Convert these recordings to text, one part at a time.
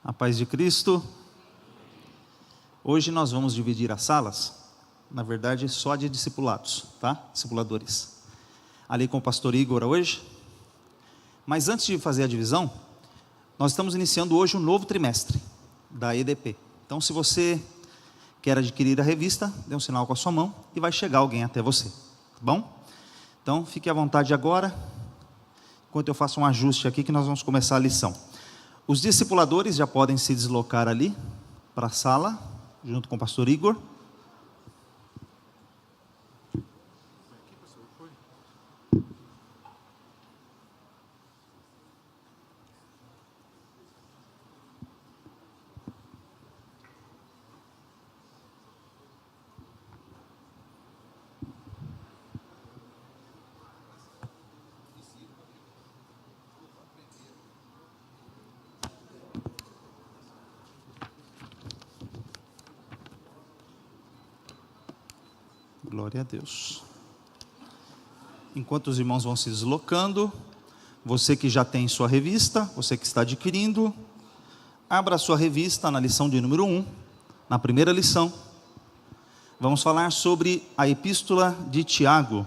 A paz de Cristo. Hoje nós vamos dividir as salas, na verdade só de discipulados, tá? Discipuladores. Ali com o pastor Igor hoje. Mas antes de fazer a divisão, nós estamos iniciando hoje um novo trimestre da EDP. Então se você quer adquirir a revista, dê um sinal com a sua mão e vai chegar alguém até você, tá bom? Então fique à vontade agora, enquanto eu faço um ajuste aqui que nós vamos começar a lição. Os discipuladores já podem se deslocar ali para a sala, junto com o pastor Igor. Glória a Deus. Enquanto os irmãos vão se deslocando, você que já tem sua revista, você que está adquirindo, abra a sua revista na lição de número 1, na primeira lição. Vamos falar sobre a epístola de Tiago.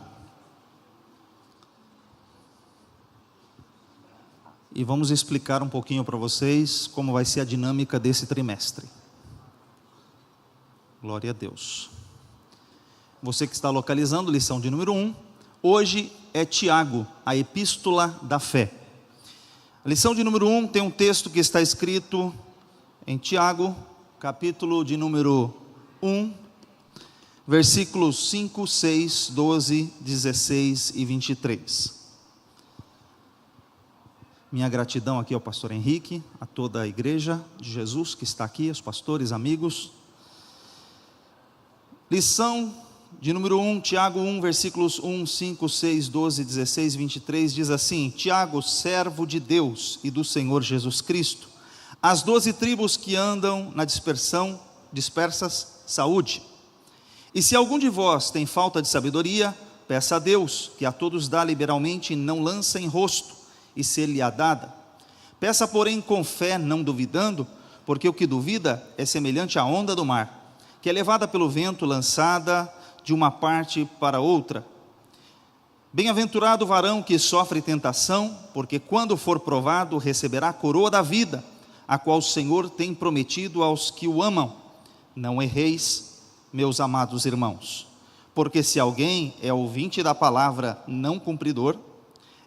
E vamos explicar um pouquinho para vocês como vai ser a dinâmica desse trimestre. Glória a Deus. Você que está localizando, lição de número 1, hoje é Tiago, a epístola da fé. A lição de número 1 tem um texto que está escrito em Tiago, capítulo de número 1, versículos 5, 6, 12, 16 e 23. Minha gratidão aqui ao pastor Henrique, a toda a igreja de Jesus que está aqui, aos pastores, amigos. Lição de número 1, Tiago 1, versículos 1, 5, 6, 12, 16 e 23, diz assim: Tiago, servo de Deus e do Senhor Jesus Cristo, as 12 tribos que andam na dispersas, saúde. E se algum de vós tem falta de sabedoria, peça a Deus, que a todos dá liberalmente e não lança em rosto, e ser-lhe a dada. Peça, porém, com fé, não duvidando, porque o que duvida é semelhante à onda do mar, que é levada pelo vento, lançada de uma parte para outra. Bem-aventurado o varão que sofre tentação, porque quando for provado, receberá a coroa da vida, a qual o Senhor tem prometido aos que o amam. Não erreis, meus amados irmãos, porque se alguém é ouvinte da palavra, não cumpridor,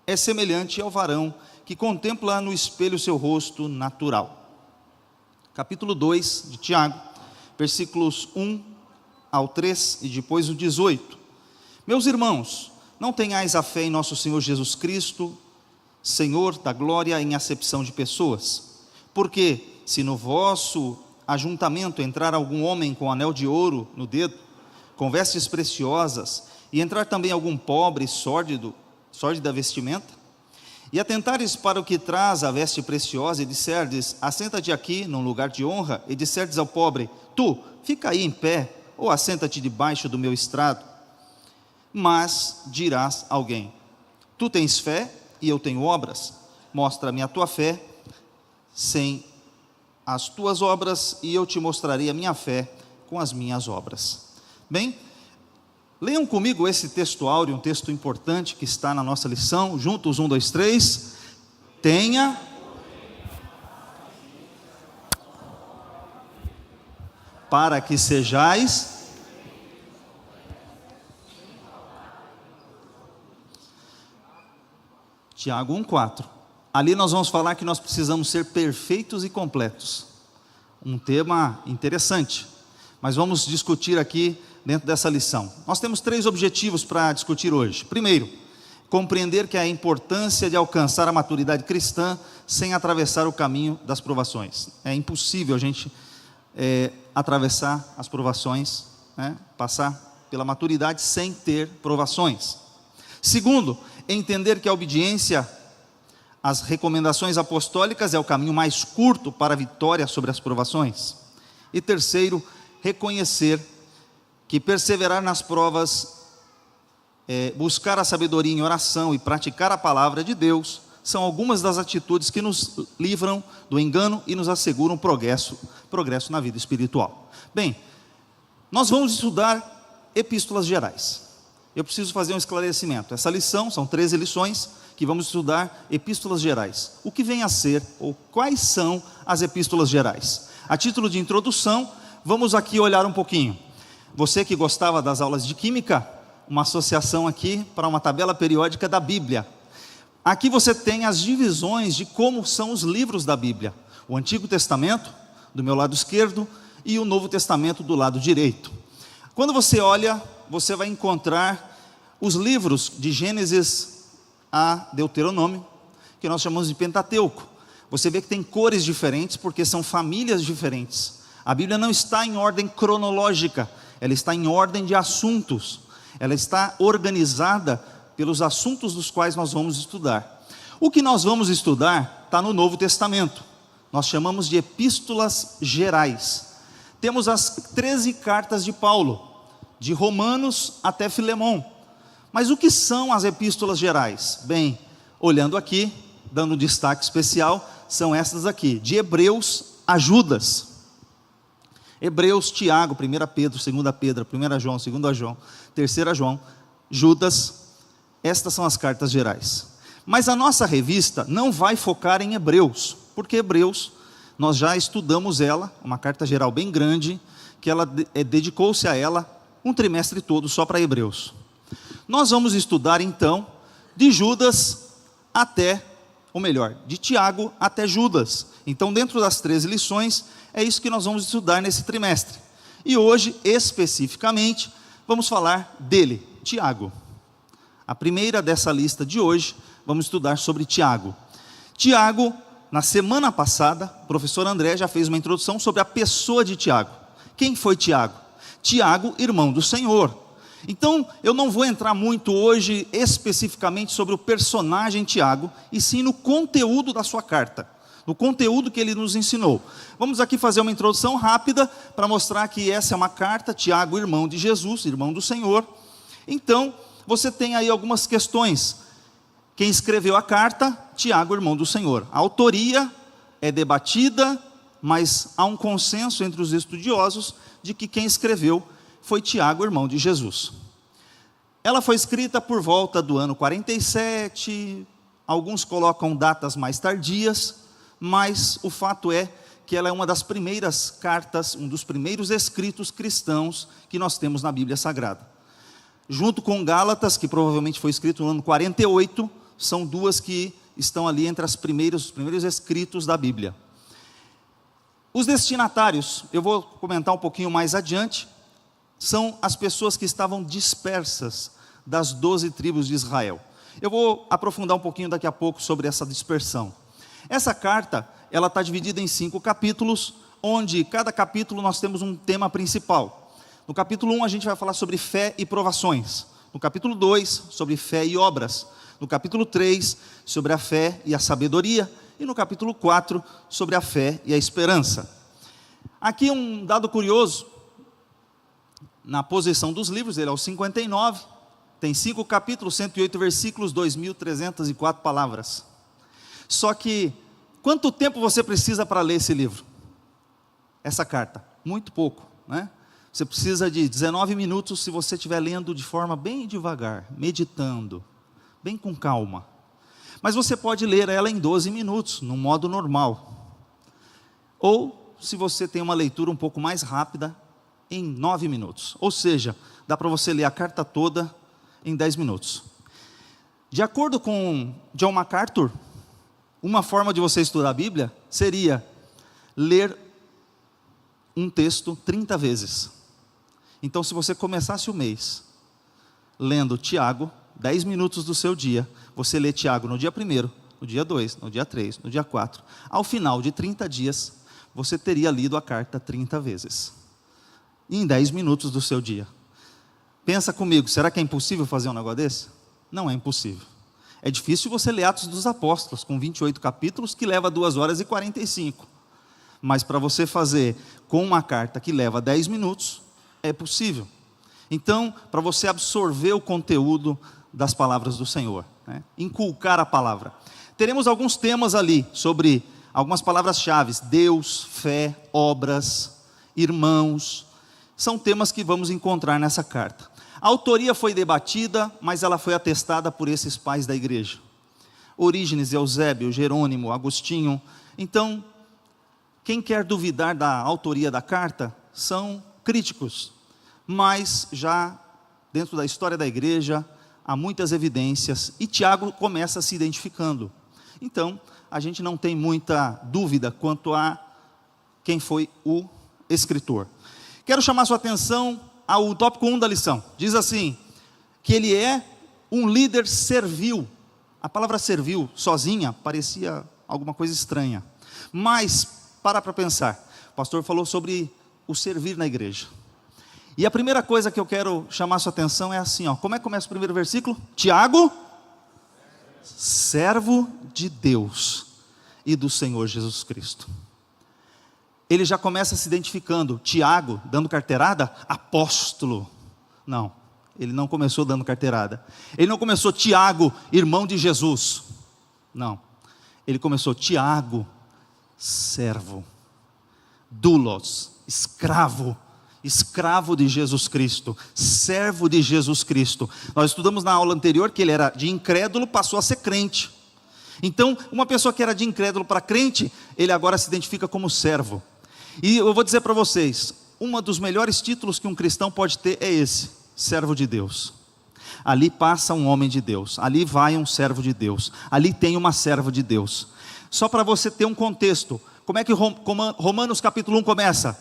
é semelhante ao varão que contempla no espelho seu rosto natural. Capítulo 2 de Tiago, versículos 1 ao 3 e depois o 18. Meus irmãos, não tenhais a fé em nosso Senhor Jesus Cristo, Senhor da glória, em acepção de pessoas. Porque se no vosso ajuntamento entrar algum homem com anel de ouro no dedo, com vestes preciosas, e entrar também algum pobre sórdida vestimenta, e atentares para o que traz a veste preciosa, e disserdes: assenta-te aqui num lugar de honra, e disserdes ao pobre: tu, fica aí em pé, ou assenta-te debaixo do meu estrado. Mas dirás a alguém: tu tens fé e eu tenho obras. Mostra-me a tua fé sem as tuas obras, e eu te mostrarei a minha fé com as minhas obras. Bem, leiam comigo esse texto áureo, um texto importante que está na nossa lição, juntos, 1, 2, 3. Tenha para que sejais Tiago 1,4. Ali nós vamos falar que nós precisamos ser perfeitos e completos. Um tema interessante, mas vamos discutir aqui dentro dessa lição. Nós temos 3 objetivos para discutir hoje. Primeiro, compreender que a importância de alcançar a maturidade cristã sem atravessar o caminho das provações. É impossível a gente atravessar as provações, passar pela maturidade sem ter provações. Segundo, entender que a obediência às recomendações apostólicas é o caminho mais curto para a vitória sobre as provações. E terceiro, reconhecer que perseverar nas provas, buscar a sabedoria em oração e praticar a palavra de Deus são algumas das atitudes que nos livram do engano e nos asseguram progresso na vida espiritual. Bem, nós vamos estudar epístolas gerais. Eu preciso fazer um esclarecimento. Essa lição, são 13 lições, que vamos estudar epístolas gerais. O que vem a ser, ou quais são as epístolas gerais? A título de introdução, vamos aqui olhar um pouquinho. Você que gostava das aulas de química, uma associação aqui para uma tabela periódica da Bíblia. Aqui você tem as divisões de como são os livros da Bíblia. O Antigo Testamento, do meu lado esquerdo, e o Novo Testamento do lado direito. Quando você olha, você vai encontrar os livros de Gênesis a Deuteronômio, que nós chamamos de Pentateuco. Você vê que tem cores diferentes, porque são famílias diferentes. A Bíblia não está em ordem cronológica, ela está em ordem de assuntos. Ela está organizada pelos assuntos dos quais nós vamos estudar. O que nós vamos estudar está no Novo Testamento. Nós chamamos de epístolas gerais. Temos as 13 cartas de Paulo, de Romanos até Filemão. Mas o que são as epístolas gerais? Bem, olhando aqui, dando destaque especial, são essas aqui, de Hebreus a Judas. Hebreus, Tiago, 1 Pedro, 2 Pedro, 1 João, 2 João, 3 João, Judas. Estas são as cartas gerais. Mas a nossa revista não vai focar em Hebreus, porque Hebreus, nós já estudamos ela, uma carta geral bem grande, que ela dedicou-se a ela um trimestre todo só para Hebreus. Nós vamos estudar então de Judas até, ou melhor, de Tiago até Judas. Então, dentro das 13 lições, é isso que nós vamos estudar nesse trimestre. E hoje, especificamente, vamos falar dele, Tiago. A primeira dessa lista de hoje, vamos estudar sobre Tiago. Tiago, na semana passada, o professor André já fez uma introdução sobre a pessoa de Tiago. Quem foi Tiago? Tiago, irmão do Senhor. Então, eu não vou entrar muito hoje especificamente sobre o personagem Tiago, e sim no conteúdo da sua carta, no conteúdo que ele nos ensinou. Vamos aqui fazer uma introdução rápida para mostrar que essa é uma carta, Tiago, irmão de Jesus, irmão do Senhor. Então, você tem aí algumas questões. Quem escreveu a carta? Tiago, irmão do Senhor. A autoria é debatida, mas há um consenso entre os estudiosos de que quem escreveu foi Tiago, irmão de Jesus. Ela foi escrita por volta do ano 47, alguns colocam datas mais tardias, mas o fato é que ela é uma das primeiras cartas, um dos primeiros escritos cristãos que nós temos na Bíblia Sagrada. Junto com Gálatas, que provavelmente foi escrito no ano 48, são duas que estão ali entre os primeiros escritos da Bíblia. Os destinatários, eu vou comentar um pouquinho mais adiante, são as pessoas que estavam dispersas das 12 tribos de Israel. Eu vou aprofundar um pouquinho daqui a pouco sobre essa dispersão. Essa carta, ela está dividida em 5 capítulos, onde cada capítulo nós temos um tema principal. No capítulo 1 a gente vai falar sobre fé e provações. No capítulo 2, sobre fé e obras. No capítulo 3, sobre a fé e a sabedoria. E no capítulo 4, sobre a fé e a esperança. Aqui um dado curioso. Na posição dos livros, ele é o 59, tem 5 capítulos, 108 versículos, 2.304 palavras. Só que, quanto tempo você precisa para ler esse livro? Essa carta? Muito pouco, né? Você precisa de 19 minutos se você estiver lendo de forma bem devagar, meditando, bem com calma. Mas você pode ler ela em 12 minutos, no modo normal. Ou, se você tem uma leitura um pouco mais rápida, em 9 minutos. Ou seja, dá para você ler a carta toda em 10 minutos. De acordo com John MacArthur, uma forma de você estudar a Bíblia seria ler um texto 30 vezes. Então, se você começasse o mês lendo Tiago, 10 minutos do seu dia, você lê Tiago no dia 1º, no dia 2, no dia 3, no dia 4. Ao final de 30 dias, você teria lido a carta 30 vezes. Em 10 minutos do seu dia. Pensa comigo, será que é impossível fazer um negócio desse? Não é impossível. É difícil você ler Atos dos Apóstolos, com 28 capítulos, que leva 2 horas e 45. Mas para você fazer com uma carta que leva 10 minutos, é possível. Então, para você absorver o conteúdo das palavras do Senhor, né? Inculcar a palavra. teremos alguns temas ali, sobre algumas palavras-chave: Deus, fé, obras, irmãos. São temas que vamos encontrar nessa carta. A autoria foi debatida, mas ela foi atestada por esses pais da igreja: Orígenes, Eusébio, Jerônimo, Agostinho. Então, quem quer duvidar da autoria da carta são críticos, mas já dentro da história da igreja há muitas evidências, e Tiago começa se identificando. Então, a gente não tem muita dúvida quanto a quem foi o escritor. Quero chamar sua atenção ao tópico 1 da lição. Diz assim, que ele é um líder servil. A palavra servil, sozinha, parecia alguma coisa estranha. Mas, para pensar, o pastor falou sobre o servir na igreja. E a primeira coisa que eu quero chamar sua atenção é assim, ó. Como é que começa o primeiro versículo? Tiago, servo de Deus e do Senhor Jesus Cristo. Ele já começa se identificando. Tiago, dando carteirada, apóstolo. Não, ele não começou dando carteirada. Ele não começou Tiago, irmão de Jesus. Não, ele começou Tiago, servo, doulos, escravo de Jesus Cristo, servo de Jesus Cristo. Nós estudamos na aula anterior que ele era de incrédulo, passou a ser crente. Então, uma pessoa que era de incrédulo para crente, ele agora se identifica como servo. E eu vou dizer para vocês, um dos melhores títulos que um cristão pode ter é esse: servo de Deus. Ali passa um homem de Deus, ali vai um servo de Deus, ali tem uma serva de Deus. Só para você ter um contexto, como é que Romanos capítulo 1 começa?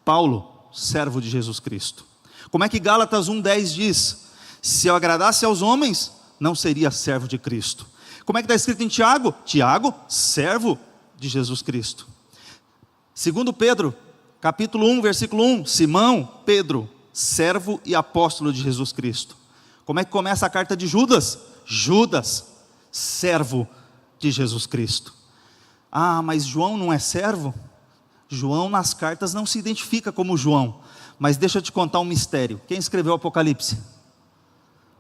Paulo, servo de Jesus Cristo. Como é que Gálatas 1:10 diz? Se eu agradasse aos homens, não seria servo de Cristo. Como é que está escrito em Tiago? Tiago, servo de Jesus Cristo. Segundo Pedro, capítulo 1, versículo 1, Simão, Pedro, servo e apóstolo de Jesus Cristo. Como é que começa a carta de Judas? Judas, servo de Jesus Cristo. Ah, mas João não é servo? João nas cartas não se identifica como João, mas deixa eu te contar um mistério. Quem escreveu o Apocalipse?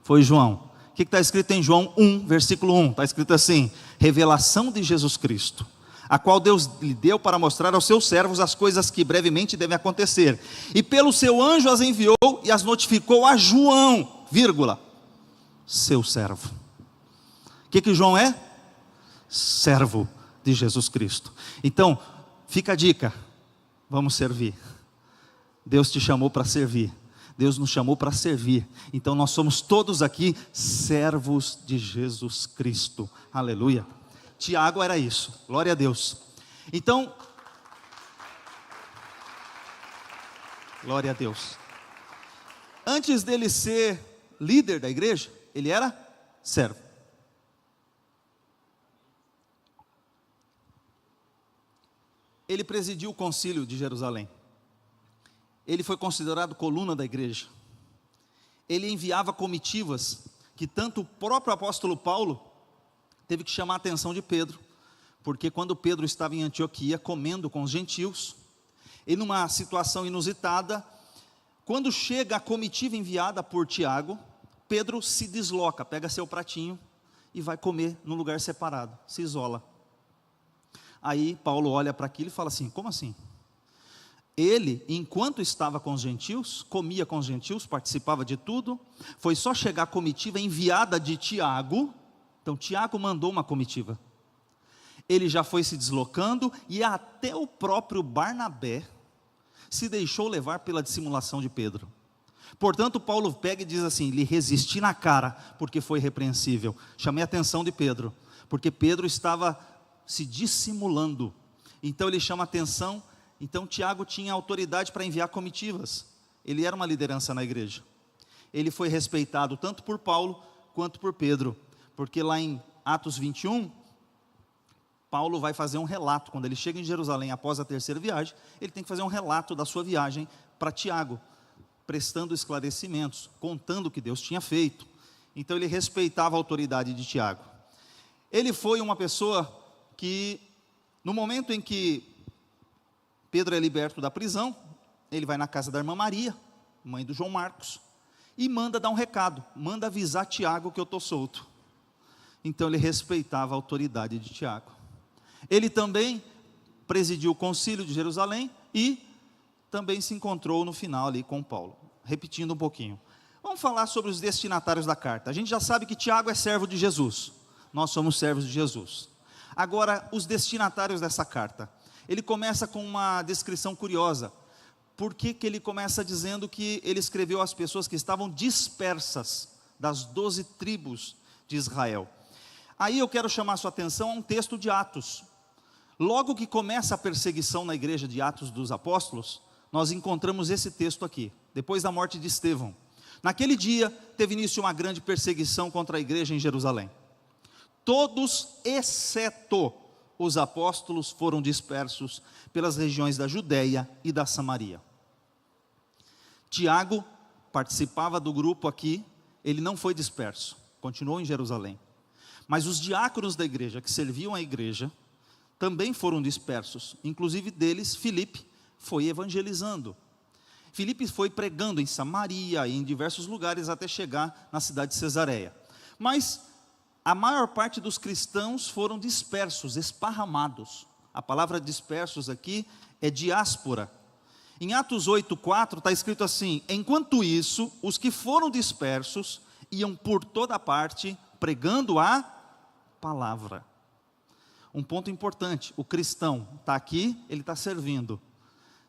Foi João. O que está escrito em João 1, versículo 1? Está escrito assim: revelação de Jesus Cristo, a qual Deus lhe deu para mostrar aos seus servos as coisas que brevemente devem acontecer, e pelo seu anjo as enviou e as notificou a João, vírgula, seu servo. O que João é? Servo de Jesus Cristo. Então, fica a dica, vamos servir. Deus te chamou para servir, Deus nos chamou para servir. Então nós somos todos aqui servos de Jesus Cristo, aleluia. Tiago era isso, glória a Deus. Então, glória a Deus. Antes dele ser líder da igreja, ele era servo. Ele presidiu o concílio de Jerusalém. Ele foi considerado coluna da igreja. Ele enviava comitivas que tanto o próprio apóstolo Paulo teve que chamar a atenção de Pedro, porque quando Pedro estava em Antioquia comendo com os gentios, e numa situação inusitada, quando chega a comitiva enviada por Tiago, Pedro se desloca, pega seu pratinho e vai comer num lugar separado, se isola. Aí Paulo olha para aquilo e fala assim: como assim? Ele, enquanto estava com os gentios, comia com os gentios, participava de tudo. Foi só chegar a comitiva enviada de Tiago. Então Tiago mandou uma comitiva. Ele já foi se deslocando, e até o próprio Barnabé se deixou levar pela dissimulação de Pedro. Portanto, Paulo pega e diz assim: lhe resisti na cara, porque foi repreensível. Chamei a atenção de Pedro, porque Pedro estava se dissimulando. Então ele chama a atenção. Então Tiago tinha autoridade para enviar comitivas. Ele era uma liderança na igreja. Ele foi respeitado tanto por Paulo quanto por Pedro, porque lá em Atos 21, Paulo vai fazer um relato. Quando ele chega em Jerusalém após a terceira viagem, ele tem que fazer um relato da sua viagem para Tiago, prestando esclarecimentos, contando o que Deus tinha feito. Então ele respeitava a autoridade de Tiago. Ele foi uma pessoa que, no momento em que Pedro é liberto da prisão, ele vai na casa da irmã Maria, mãe do João Marcos, e manda dar um recado, manda avisar Tiago que eu estou solto. Então ele respeitava a autoridade de Tiago. Ele também presidiu o concílio de Jerusalém e também se encontrou no final ali com Paulo. Repetindo um pouquinho. Vamos falar sobre os destinatários da carta. A gente já sabe que Tiago é servo de Jesus. Nós somos servos de Jesus. Agora, os destinatários dessa carta. Ele começa com uma descrição curiosa. Por que ele começa dizendo que ele escreveu às pessoas que estavam dispersas das 12 tribos de Israel? Aí eu quero chamar sua atenção a um texto de Atos. Logo que começa a perseguição na igreja de Atos dos Apóstolos, nós encontramos esse texto aqui, depois da morte de Estevão. Naquele dia, teve início uma grande perseguição contra a igreja em Jerusalém. Todos, exceto os apóstolos, foram dispersos pelas regiões da Judéia e da Samaria. Tiago participava do grupo aqui, ele não foi disperso, continuou em Jerusalém. Mas os diáconos da igreja, que serviam a igreja, também foram dispersos. Inclusive deles, Filipe foi evangelizando. Filipe foi pregando em Samaria e em diversos lugares até chegar na cidade de Cesareia. Mas a maior parte dos cristãos foram dispersos, esparramados. A palavra dispersos aqui é diáspora. Em Atos 8:4 está escrito assim: enquanto isso, os que foram dispersos iam por toda parte pregando a palavra. Um ponto importante: o cristão está aqui, ele está servindo.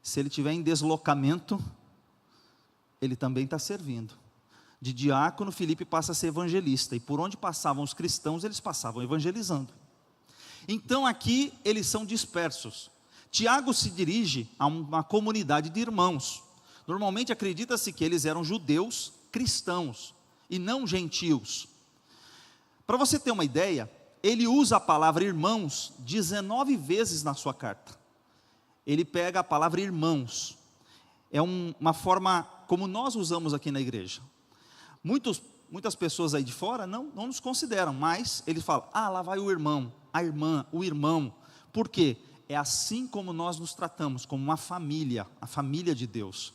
Se ele estiver em deslocamento, ele também está servindo. De diácono, Filipe passa a ser evangelista, e por onde passavam os cristãos, eles passavam evangelizando. Então aqui eles são dispersos. Tiago se dirige a uma comunidade de irmãos. Normalmente acredita-se que eles eram judeus cristãos, e não gentios. Para você ter uma ideia, ele usa a palavra irmãos 19 vezes na sua carta. Ele pega a palavra irmãos, é uma forma como nós usamos aqui na igreja. Muitas pessoas aí de fora não nos consideram, mas ele fala: ah, lá vai o irmão, a irmã, o irmão. Por quê? É assim como nós nos tratamos, como uma família, a família de Deus.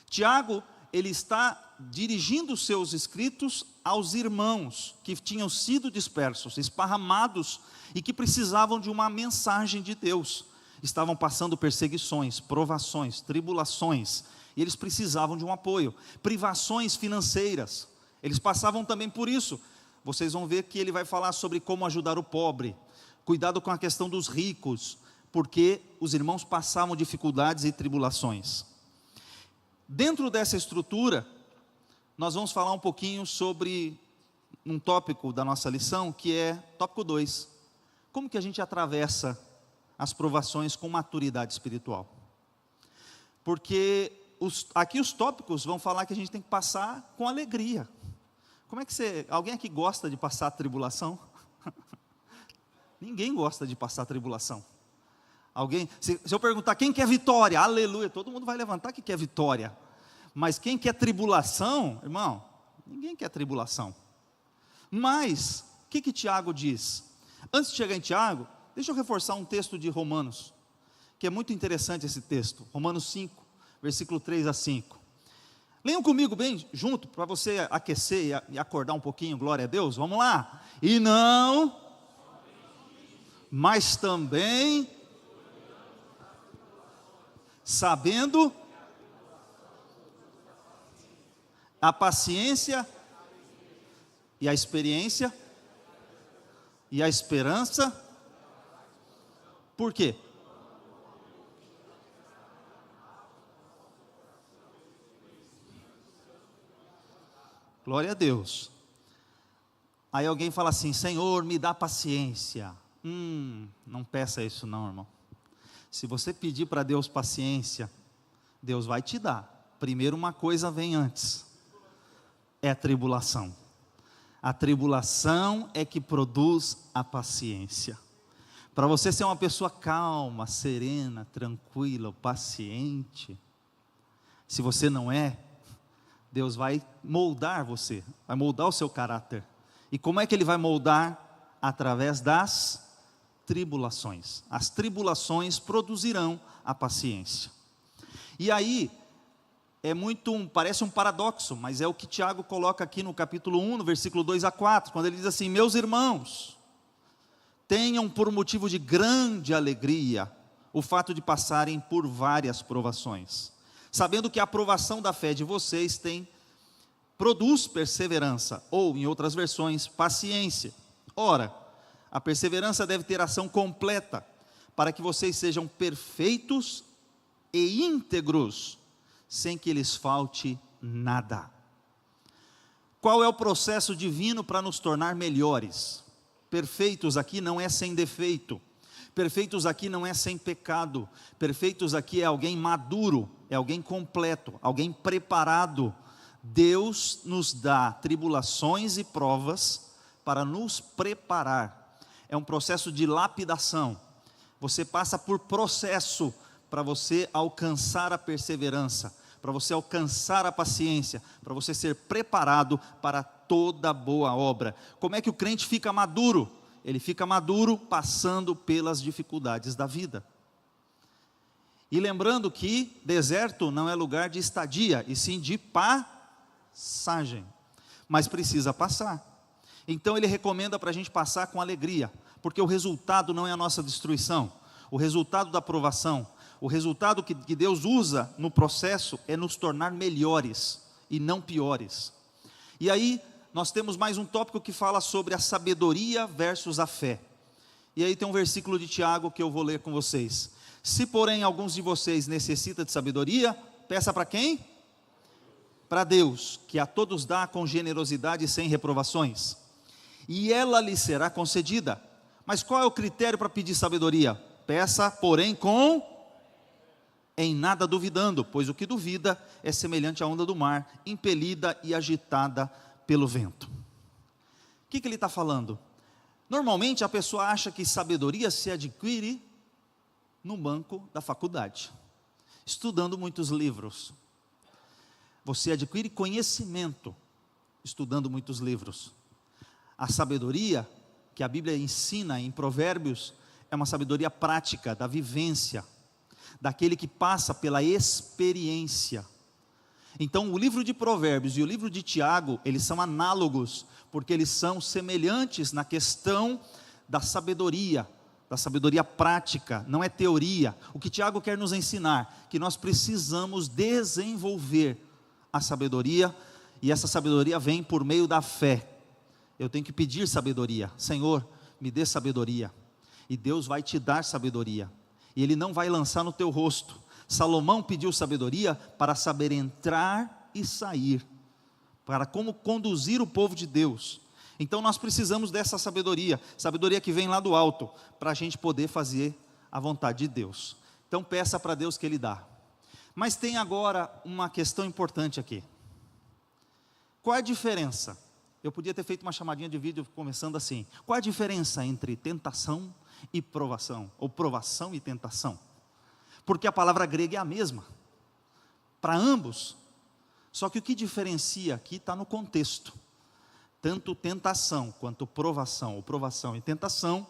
Tiago, ele está dirigindo os seus escritos aos irmãos que tinham sido dispersos, esparramados e que precisavam de uma mensagem de Deus. Estavam passando perseguições, provações, tribulações, e eles precisavam de um apoio, privações financeiras, eles passavam também por isso. Vocês vão ver que ele vai falar sobre como ajudar o pobre, cuidado com a questão dos ricos, porque os irmãos passavam dificuldades e tribulações. Dentro dessa estrutura, nós vamos falar um pouquinho sobre um tópico da nossa lição, que é tópico 2, como que a gente atravessa as provações com maturidade espiritual. Porque aqui os tópicos vão falar que a gente tem que passar com alegria. Como é que alguém aqui gosta de passar tribulação? Ninguém gosta de passar tribulação. Se eu perguntar quem quer vitória, aleluia, todo mundo vai levantar que quer vitória. Mas quem quer tribulação, irmão, ninguém quer tribulação. Mas, o que Tiago diz? Antes de chegar em Tiago, deixa eu reforçar um texto de Romanos, que é muito interessante esse texto, Romanos 5, versículo 3 a 5. Leiam comigo bem junto, para você aquecer e acordar um pouquinho, glória a Deus, vamos lá. E não, mas também, sabendo a paciência e a experiência e a esperança. Por quê? Glória a Deus. Aí alguém fala assim: Senhor, me dá paciência. Não peça isso não, irmão. Se você pedir para Deus paciência, Deus vai te dar. Primeiro uma coisa vem antes, é a tribulação. A tribulação é que produz a paciência. Para você ser uma pessoa calma, serena, tranquila, paciente, se você não é, Deus vai moldar você, vai moldar o seu caráter. E como é que Ele vai moldar? Através das tribulações. As tribulações produzirão a paciência. E aí, parece um paradoxo, mas é o que Tiago coloca aqui no capítulo 1, no versículo 2 a 4, quando ele diz assim: meus irmãos, tenham por motivo de grande alegria o fato de passarem por várias provações, sabendo que a aprovação da fé de vocês produz perseverança, ou, em outras versões, paciência. Ora, a perseverança deve ter ação completa, para que vocês sejam perfeitos e íntegros, sem que lhes falte nada. Qual é o processo divino para nos tornar melhores? Perfeitos aqui não é sem defeito, perfeitos aqui não é sem pecado, perfeitos aqui é alguém maduro, é alguém completo, alguém preparado. Deus nos dá tribulações e provas para nos preparar. É um processo de lapidação. Você passa por processo para você alcançar a perseverança, para você alcançar a paciência, para você ser preparado para toda boa obra. Como é que o crente fica maduro? Ele fica maduro passando pelas dificuldades da vida. E lembrando que deserto não é lugar de estadia, e sim de passagem, mas precisa passar. Então ele recomenda para a gente passar com alegria, porque o resultado não é a nossa destruição, o resultado da provação, o resultado que Deus usa no processo é nos tornar melhores e não piores. E aí nós temos mais um tópico que fala sobre a sabedoria versus a fé. E aí tem um versículo de Tiago que eu vou ler com vocês. Se porém alguns de vocês necessitam de sabedoria, peça para quem? Para Deus, que a todos dá com generosidade e sem reprovações, e ela lhe será concedida. Mas qual é o critério para pedir sabedoria? Peça, porém, em nada duvidando, pois o que duvida é semelhante à onda do mar, impelida e agitada pelo vento. O que ele está falando? Normalmente a pessoa acha que sabedoria se adquire no banco da faculdade, estudando muitos livros. Você adquire conhecimento estudando muitos livros. A sabedoria que a Bíblia ensina em Provérbios é uma sabedoria prática, da vivência, daquele que passa pela experiência. Então o livro de Provérbios e o livro de Tiago, eles são análogos, porque eles são semelhantes na questão da sabedoria prática, não é teoria. O que Tiago quer nos ensinar, que nós precisamos desenvolver a sabedoria, e essa sabedoria vem por meio da fé. Eu tenho que pedir sabedoria. Senhor, me dê sabedoria, e Deus vai te dar sabedoria, e Ele não vai lançar no teu rosto. Salomão pediu sabedoria para saber entrar e sair, para como conduzir o povo de Deus. Então nós precisamos dessa sabedoria que vem lá do alto, para a gente poder fazer a vontade de Deus. Então peça para Deus que Ele dá. Mas tem agora uma questão importante aqui. Qual é a diferença? Eu podia ter feito uma chamadinha de vídeo começando assim: qual é a diferença entre tentação e provação, ou provação e tentação? Porque a palavra grega é a mesma para ambos, só que o que diferencia aqui está no contexto. Tanto tentação quanto provação, ou provação e tentação,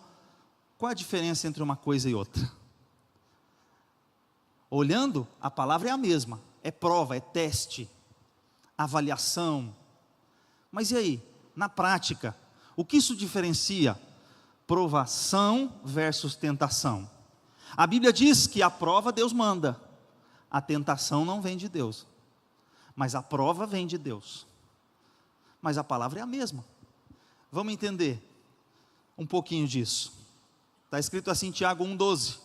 qual a diferença entre uma coisa e outra? Olhando, a palavra é a mesma, é prova, é teste, avaliação. Mas e aí, na prática, o que isso diferencia? Provação versus tentação. A Bíblia diz que a prova Deus manda, a tentação não vem de Deus, mas a prova vem de Deus. Mas a palavra é a mesma. Vamos entender um pouquinho disso. Está escrito assim em Tiago 1,12: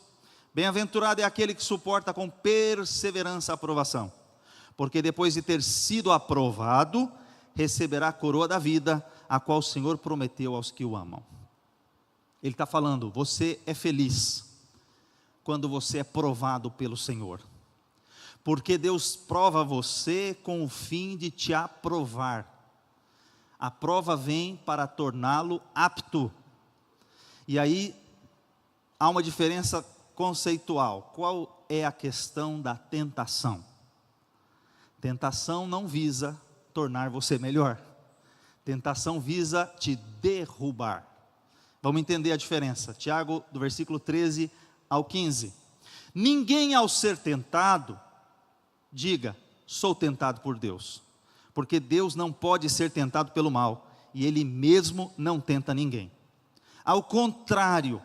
bem-aventurado é aquele que suporta com perseverança a provação, porque depois de ter sido aprovado, receberá a coroa da vida, a qual o Senhor prometeu aos que o amam. Ele está falando, você é feliz quando você é provado pelo Senhor, porque Deus prova você com o fim de te aprovar. A prova vem para torná-lo apto. E aí há uma diferença conceitual. Qual é a questão da tentação? Tentação não visa tornar você melhor, tentação visa te derrubar. Vamos entender a diferença. Tiago, do versículo 13 ao 15: ninguém ao ser tentado, diga, sou tentado por Deus, porque Deus não pode ser tentado pelo mal, e Ele mesmo não tenta ninguém. Ao contrário,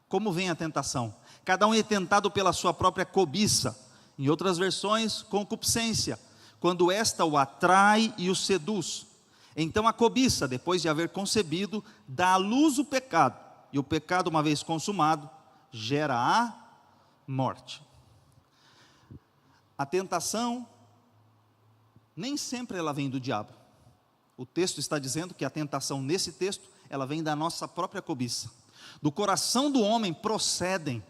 como vem a tentação? Cada um é tentado pela sua própria cobiça, em outras versões, concupiscência, quando esta o atrai e o seduz. Então a cobiça, depois de haver concebido, dá à luz o pecado, e o pecado, uma vez consumado, gera a morte. A tentação, nem sempre ela vem do diabo. O texto está dizendo que a tentação, nesse texto, ela vem da nossa própria cobiça. Do coração do homem procedem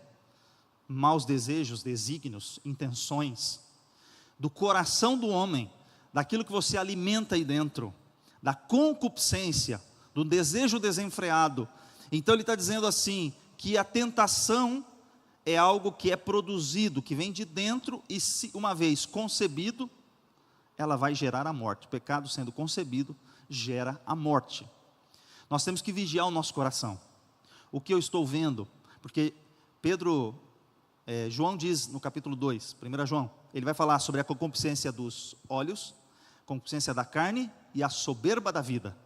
maus desejos, desígnios, intenções. Do coração do homem, daquilo que você alimenta aí dentro, da concupiscência, do desejo desenfreado. Então ele está dizendo assim, que a tentação é algo que é produzido, que vem de dentro, e se uma vez concebido, ela vai gerar a morte. O pecado sendo concebido, gera a morte. Nós temos que vigiar o nosso coração. O que eu estou vendo, porque João diz no capítulo 2, 1 João, ele vai falar sobre a concupiscência dos olhos, concupiscência da carne e a soberba da vida.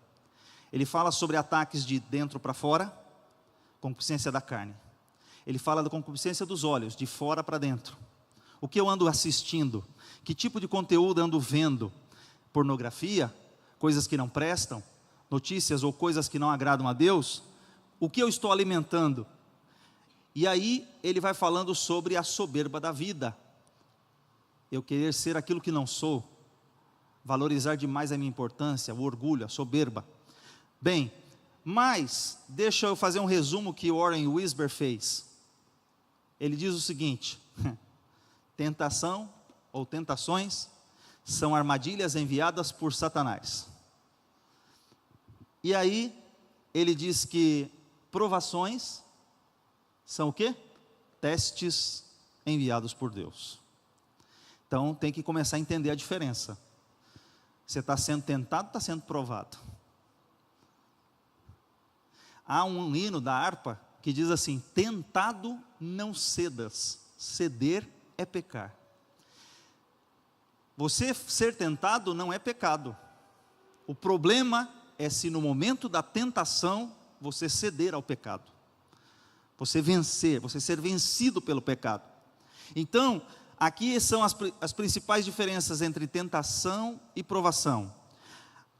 Ele fala sobre ataques de dentro para fora, concupiscência da carne. Ele fala da concupiscência dos olhos, de fora para dentro. O que eu ando assistindo? Que tipo de conteúdo ando vendo? Pornografia? Coisas que não prestam? Notícias ou coisas que não agradam a Deus? O que eu estou alimentando? E aí ele vai falando sobre a soberba da vida. Eu querer ser aquilo que não sou, valorizar demais a minha importância, o orgulho, a soberba. Bem, mas deixa eu fazer um resumo que Warren Wiersbe fez. Ele diz o seguinte: tentação ou tentações são armadilhas enviadas por Satanás. E aí ele diz que provações são o quê? Testes enviados por Deus. Então tem que começar a entender a diferença. Você está sendo tentado, está sendo provado. Há um hino da harpa que diz assim: tentado não cedas, ceder é pecar. Você ser tentado não é pecado. O problema é se no momento da tentação você ceder ao pecado. Você vencer, você ser vencido pelo pecado. Então, aqui são as principais diferenças entre tentação e provação.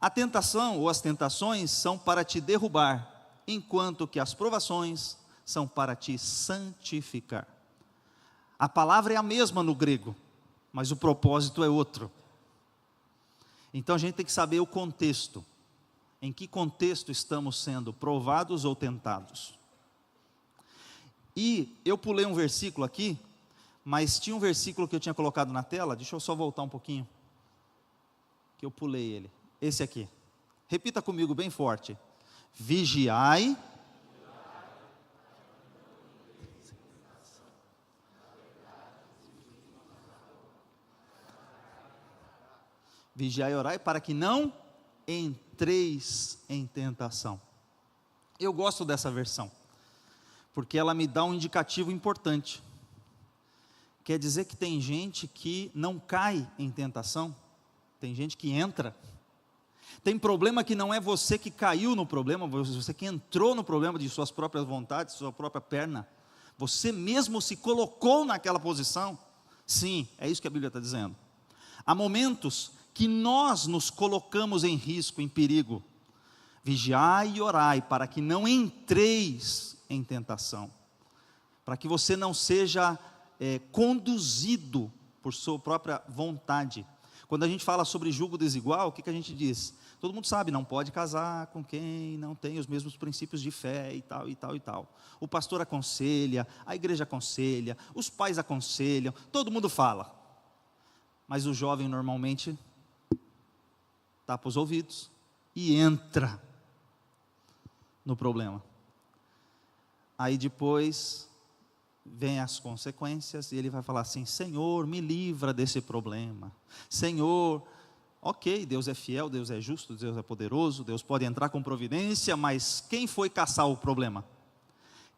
A tentação ou as tentações são para te derrubar, enquanto que as provações são para te santificar. A palavra é a mesma no grego, mas o propósito é outro. Então a gente tem que saber o contexto. Em que contexto estamos sendo provados ou tentados? E eu pulei um versículo aqui, mas tinha um versículo que eu tinha colocado na tela. Deixa eu só voltar um pouquinho, que eu pulei ele. Esse aqui, repita comigo bem forte: vigiai. Vigiai e orai para que não entreis em tentação. Eu gosto dessa versão, porque ela me dá um indicativo importante. Quer dizer que tem gente que não cai em tentação, tem gente que entra. Tem problema que não é você que caiu no problema, você que entrou no problema de suas próprias vontades, sua própria perna. Você mesmo se colocou naquela posição. Sim, é isso que a Bíblia está dizendo. Há momentos que nós nos colocamos em risco, em perigo. Vigiai e orai para que não entreis em tentação, para que você não seja conduzido por sua própria vontade. Quando a gente fala sobre julgo desigual, o que a gente diz? Todo mundo sabe, não pode casar com quem não tem os mesmos princípios de fé e tal, e tal, e tal. O pastor aconselha, a igreja aconselha, os pais aconselham, todo mundo fala. Mas o jovem normalmente tapa os ouvidos e entra no problema. Aí depois vem as consequências e ele vai falar assim: Senhor, me livra desse problema. Senhor, ok, Deus é fiel, Deus é justo, Deus é poderoso, Deus pode entrar com providência, mas quem foi caçar o problema?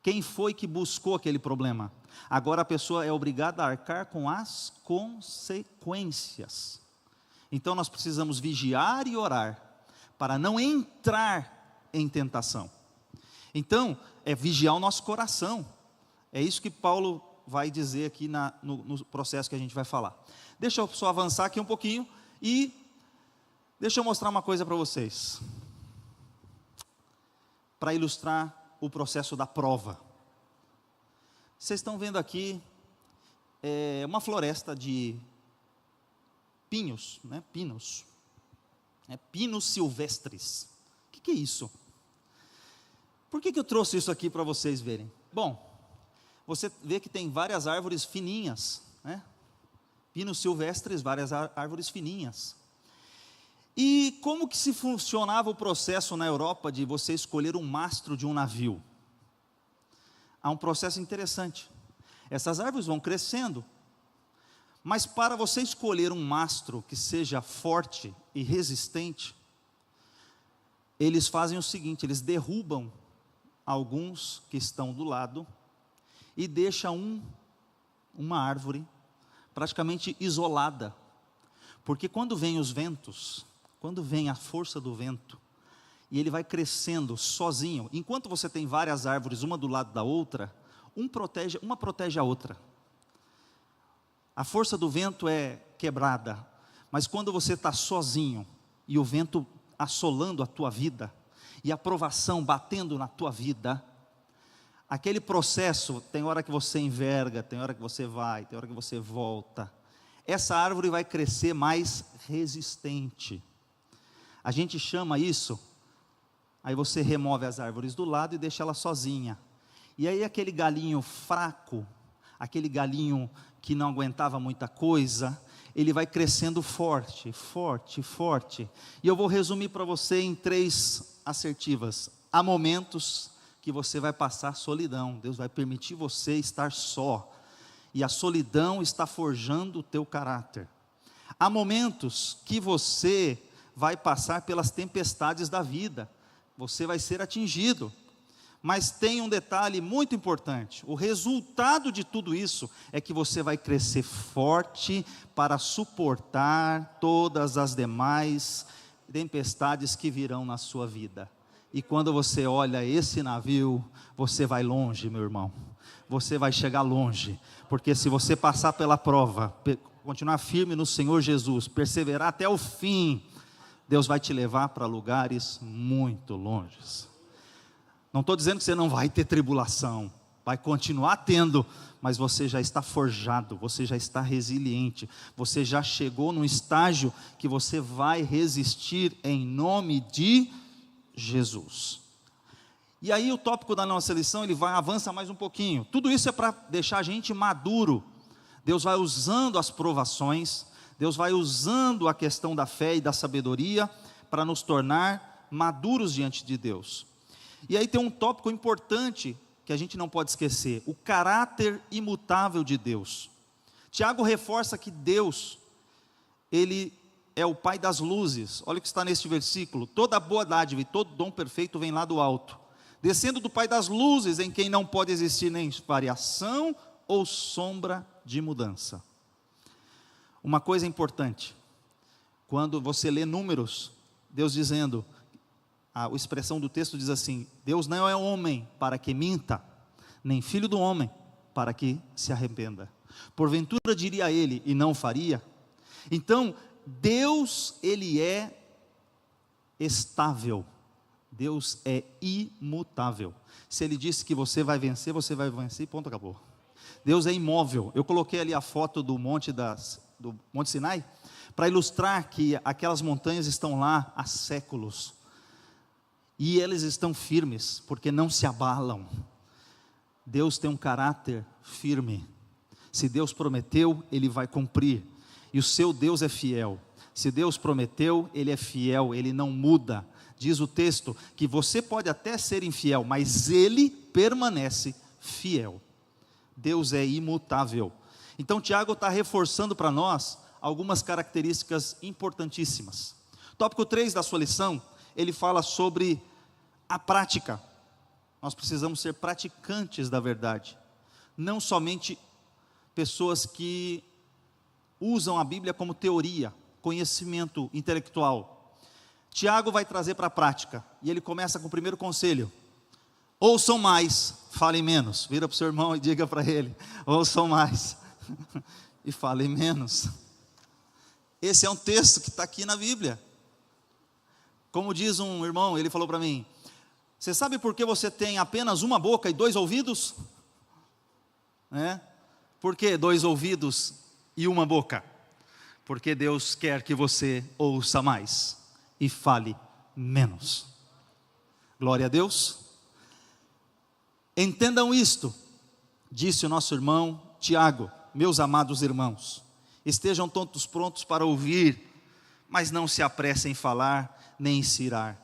Quem foi que buscou aquele problema? Agora a pessoa é obrigada a arcar com as consequências. Então nós precisamos vigiar e orar, para não entrar em tentação. Então, é vigiar o nosso coração. É isso que Paulo vai dizer aqui no processo que a gente vai falar. Deixa eu só avançar aqui um pouquinho e deixa eu mostrar uma coisa para vocês, para ilustrar o processo da prova. Vocês estão vendo aqui uma floresta de pinhos, né? Pinos silvestres. O que é isso? Por que eu trouxe isso aqui para vocês verem? Bom, você vê que tem várias árvores fininhas, né? Pinos silvestres, várias árvores fininhas. E como que se funcionava o processo na Europa de você escolher um mastro de um navio? Há um processo interessante. Essas árvores vão crescendo, mas para você escolher um mastro que seja forte e resistente, eles fazem o seguinte: eles derrubam alguns que estão do lado e deixam uma árvore praticamente isolada, porque quando vem os ventos, quando vem a força do vento, e ele vai crescendo sozinho, enquanto você tem várias árvores uma do lado da outra, uma protege a outra. A força do vento é quebrada, mas quando você está sozinho, e o vento assolando a tua vida, e a provação batendo na tua vida, aquele processo, tem hora que você enverga, tem hora que você vai, tem hora que você volta, essa árvore vai crescer mais resistente. A gente chama isso, aí você remove as árvores do lado e deixa ela sozinha, e aí aquele galinho fraco, aquele galinho que não aguentava muita coisa, ele vai crescendo forte, forte, forte. E eu vou resumir para você em 3 assertivas. Há momentos que você vai passar solidão, Deus vai permitir você estar só, e a solidão está forjando o teu caráter. Há momentos que você vai passar pelas tempestades da vida, você vai ser atingido, mas tem um detalhe muito importante: o resultado de tudo isso é que você vai crescer forte para suportar todas as demais tempestades que virão na sua vida. E quando você olha esse navio, você vai longe, meu irmão, você vai chegar longe, porque se você passar pela prova, continuar firme no Senhor Jesus, perseverar até o fim, Deus vai te levar para lugares muito longes. Não estou dizendo que você não vai ter tribulação, vai continuar tendo, mas você já está forjado, você já está resiliente, você já chegou num estágio que você vai resistir em nome de Jesus. E aí o tópico da nossa lição, ele avança mais um pouquinho. Tudo isso é para deixar a gente maduro. Deus vai usando as provações, Deus vai usando a questão da fé e da sabedoria para nos tornar maduros diante de Deus. E aí tem um tópico importante que a gente não pode esquecer: o caráter imutável de Deus. Tiago reforça que Deus, Ele é o Pai das luzes. Olha o que está neste versículo: toda boa dádiva e todo dom perfeito vem lá do alto, descendo do Pai das luzes, em quem não pode existir nem variação ou sombra de mudança. Uma coisa importante, quando você lê Números, Deus dizendo, a expressão do texto diz assim: Deus não é homem para que minta, nem filho do homem para que se arrependa. Porventura diria ele e não faria? Então, Deus, Ele é estável, Deus é imutável. Se Ele disse que você vai vencer e ponto, acabou. Deus é imóvel. Eu coloquei ali a foto do Monte Sinai, para ilustrar que aquelas montanhas estão lá há séculos, e eles estão firmes, porque não se abalam. Deus tem um caráter firme. Se Deus prometeu, Ele vai cumprir. E o seu Deus é fiel. Se Deus prometeu, Ele é fiel, Ele não muda. Diz o texto que você pode até ser infiel, mas Ele permanece fiel. Deus é imutável. Então Tiago está reforçando para nós algumas características importantíssimas. Tópico 3 da sua lição, ele fala sobre a prática. nós precisamos ser praticantes da verdade, não somente pessoas que usam a Bíblia como teoria, conhecimento intelectual. Tiago vai trazer para a prática, e ele começa com o primeiro conselho: ouçam mais, falem menos. Vira para o seu irmão e diga para ele: ouçam mais e falem menos. Esse é um texto que está aqui na Bíblia. Como diz um irmão, ele falou para mim: você sabe por que você tem apenas uma boca e 2 ouvidos? Por que 2 ouvidos e uma boca? Porque Deus quer que você ouça mais e fale menos. Glória a Deus. Entendam isto, disse o nosso irmão Tiago: meus amados irmãos, estejam todos prontos para ouvir, mas não se apressem em falar, nem em se irar.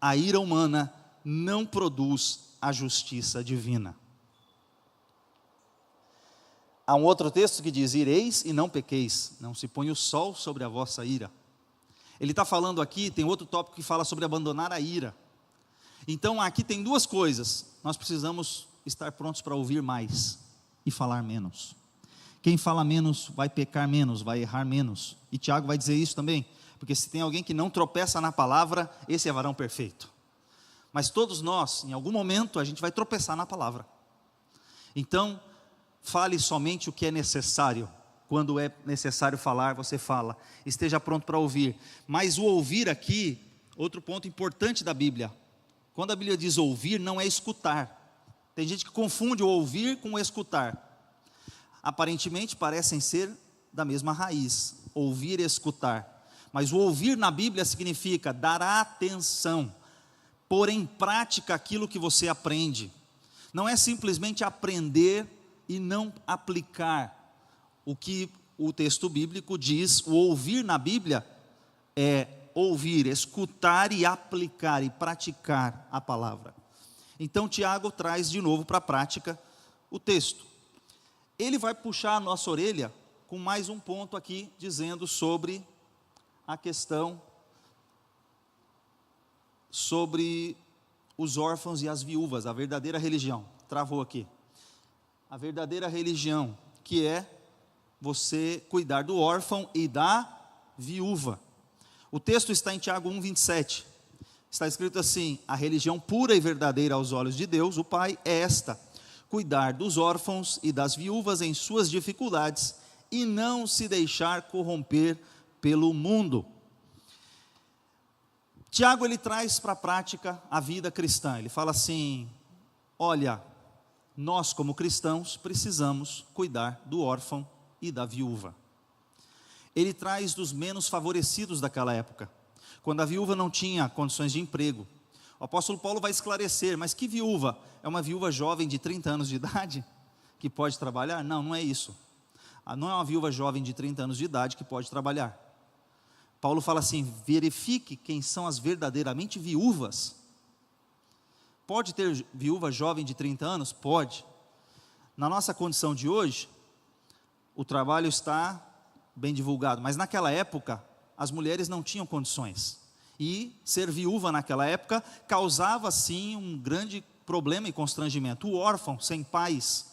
A ira humana não produz a justiça divina. Há um outro texto que diz: ireis e não pequeis, não se põe o sol sobre a vossa ira. Ele está falando aqui, tem outro tópico que fala sobre abandonar a ira. Então aqui tem 2 coisas, nós precisamos estar prontos para ouvir mais e falar menos. Quem fala menos vai pecar menos, vai errar menos, e Tiago vai dizer isso também, porque se tem alguém que não tropeça na palavra, esse é varão perfeito. Mas todos nós, em algum momento, a gente vai tropeçar na palavra. Então, fale somente o que é necessário. Quando é necessário falar, você fala. Esteja pronto para ouvir. Mas o ouvir aqui, outro ponto importante da Bíblia. Quando a Bíblia diz ouvir, não é escutar. Tem gente que confunde o ouvir com o escutar. Aparentemente parecem ser da mesma raiz, ouvir e escutar. Mas o ouvir na Bíblia significa dar atenção, pôr em prática aquilo que você aprende. Não é simplesmente aprender e não aplicar. O que o texto bíblico diz, o ouvir na Bíblia é ouvir, escutar e aplicar e praticar a palavra. Então Tiago traz de novo para a prática o texto. Ele vai puxar a nossa orelha com mais um ponto aqui, dizendo sobre a questão sobre os órfãos e as viúvas, a verdadeira religião. Travou aqui. A verdadeira religião, que é você cuidar do órfão e da viúva. O texto está em Tiago 1:27. Está escrito assim: a religião pura e verdadeira aos olhos de Deus, o Pai, é esta: cuidar dos órfãos e das viúvas em suas dificuldades e não se deixar corromper pelo mundo. Tiago, ele traz para a prática a vida cristã. Ele fala assim: olha, nós como cristãos precisamos cuidar do órfão e da viúva. Ele traz dos menos favorecidos daquela época, quando a viúva não tinha condições de emprego. O apóstolo Paulo vai esclarecer: mas que viúva? É uma viúva jovem de 30 anos de idade que pode trabalhar? Não, não é isso. Não é uma viúva jovem de 30 anos de idade que pode trabalhar. Paulo fala assim: verifique quem são as verdadeiramente viúvas. Pode ter viúva jovem de 30 anos? Pode. Na nossa condição de hoje, o trabalho está bem divulgado, mas naquela época, as mulheres não tinham condições. E ser viúva naquela época causava sim um grande problema e constrangimento. O órfão, sem pais,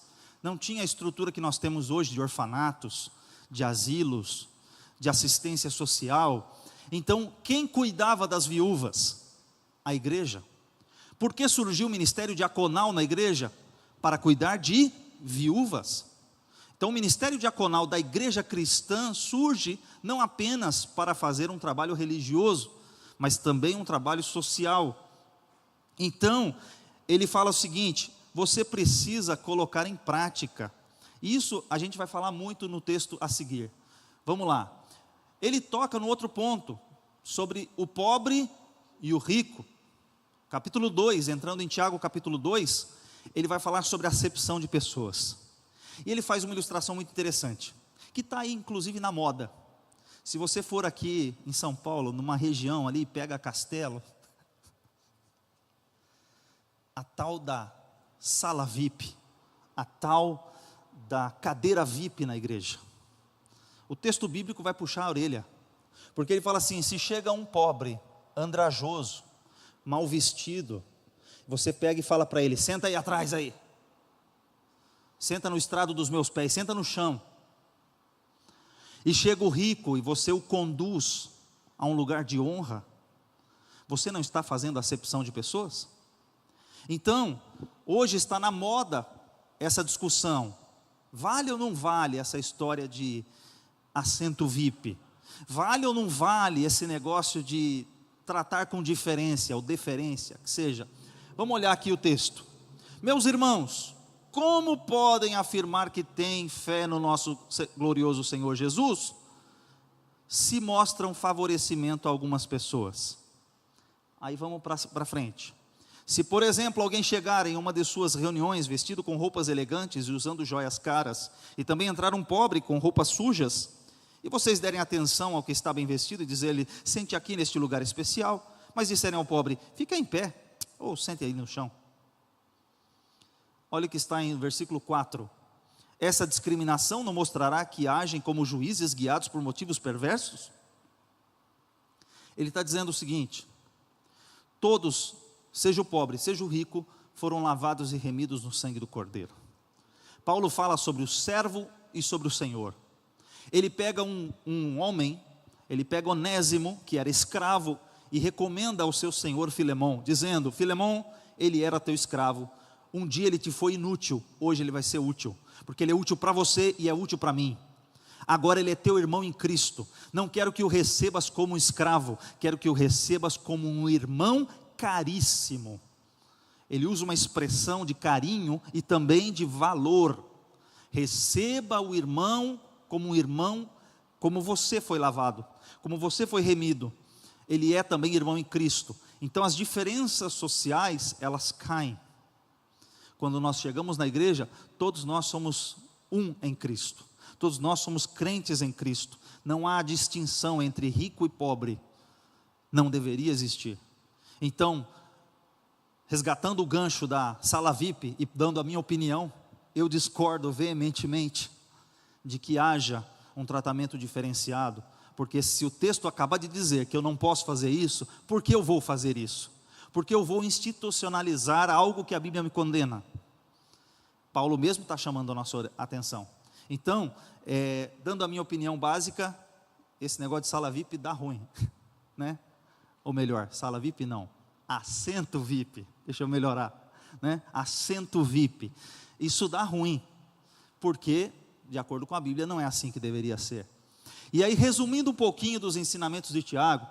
não tinha a estrutura que nós temos hoje de orfanatos, de asilos, de assistência social. Então, quem cuidava das viúvas? A igreja. Por que surgiu o ministério diaconal na igreja? Para cuidar de viúvas. Então, o ministério diaconal da igreja cristã surge não apenas para fazer um trabalho religioso, mas também um trabalho social. Então, ele fala o seguinte: você precisa colocar em prática. Isso a gente vai falar muito no texto a seguir. Vamos lá. Ele toca no outro ponto, sobre o pobre e o rico. Capítulo 2, entrando em Tiago capítulo 2, ele vai falar sobre a acepção de pessoas. E ele faz uma ilustração muito interessante, que está aí inclusive na moda. Se você for aqui em São Paulo, numa região ali, pega Castelo, a tal da sala VIP, a tal da cadeira VIP na igreja. O texto bíblico vai puxar a orelha, porque ele fala assim: se chega um pobre, andrajoso, mal vestido, Você pega e fala para ele: senta aí atrás aí. Senta no estrado dos meus pés, senta no chão. E chega o rico e você o conduz a um lugar de honra. Você não está fazendo acepção de pessoas? Então, hoje está na moda essa discussão. Vale ou não vale essa história de assento VIP? Vale ou não vale esse negócio de tratar com diferença ou deferência, que seja? Vamos olhar aqui o texto. Meus irmãos, como podem afirmar que têm fé no nosso glorioso Senhor Jesus, se mostram favorecimento a algumas pessoas? Aí vamos para frente. Se, por exemplo, alguém chegar em uma de suas reuniões vestido com roupas elegantes e usando joias caras, e também entrar um pobre com roupas sujas, e vocês derem atenção ao que está bem vestido e dizer-lhe: sente aqui neste lugar especial, mas disserem ao pobre: fica em pé, ou sente aí no chão. Olha o que está em versículo 4. Essa discriminação não mostrará que agem como juízes guiados por motivos perversos? Ele está dizendo o seguinte: todos, seja o pobre, seja o rico, foram lavados e remidos no sangue do Cordeiro. Paulo fala sobre o servo e sobre o Senhor. Ele pega um homem, ele pega Onésimo, que era escravo, e recomenda ao seu senhor Filemão, dizendo: Filemão, ele era teu escravo, um dia ele te foi inútil, hoje ele vai ser útil, porque ele é útil para você e é útil para mim. Agora ele é teu irmão em Cristo. Não quero que o recebas como um escravo, quero que o recebas como um irmão caríssimo. Ele usa uma expressão de carinho e também de valor. Receba o irmão como um irmão, como você foi lavado, como você foi remido. Ele é também irmão em Cristo. Então as diferenças sociais, elas caem. Quando nós chegamos na igreja, todos nós somos um em Cristo. Todos nós somos crentes em Cristo. Não há distinção entre rico e pobre. Não deveria existir. Então, resgatando o gancho da sala VIP e dando a minha opinião, eu discordo veementemente de que haja um tratamento diferenciado, porque se o texto acaba de dizer que eu não posso fazer isso, por que eu vou fazer isso? Porque eu vou institucionalizar algo que a Bíblia me condena. Paulo mesmo está chamando a nossa atenção. Então, dando a minha opinião básica, esse negócio de sala VIP dá ruim, né? Ou melhor, sala VIP não, assento VIP, deixa eu melhorar, né? Assento VIP, isso dá ruim, porque, de acordo com a Bíblia, não é assim que deveria ser. E aí, resumindo um pouquinho dos ensinamentos de Tiago,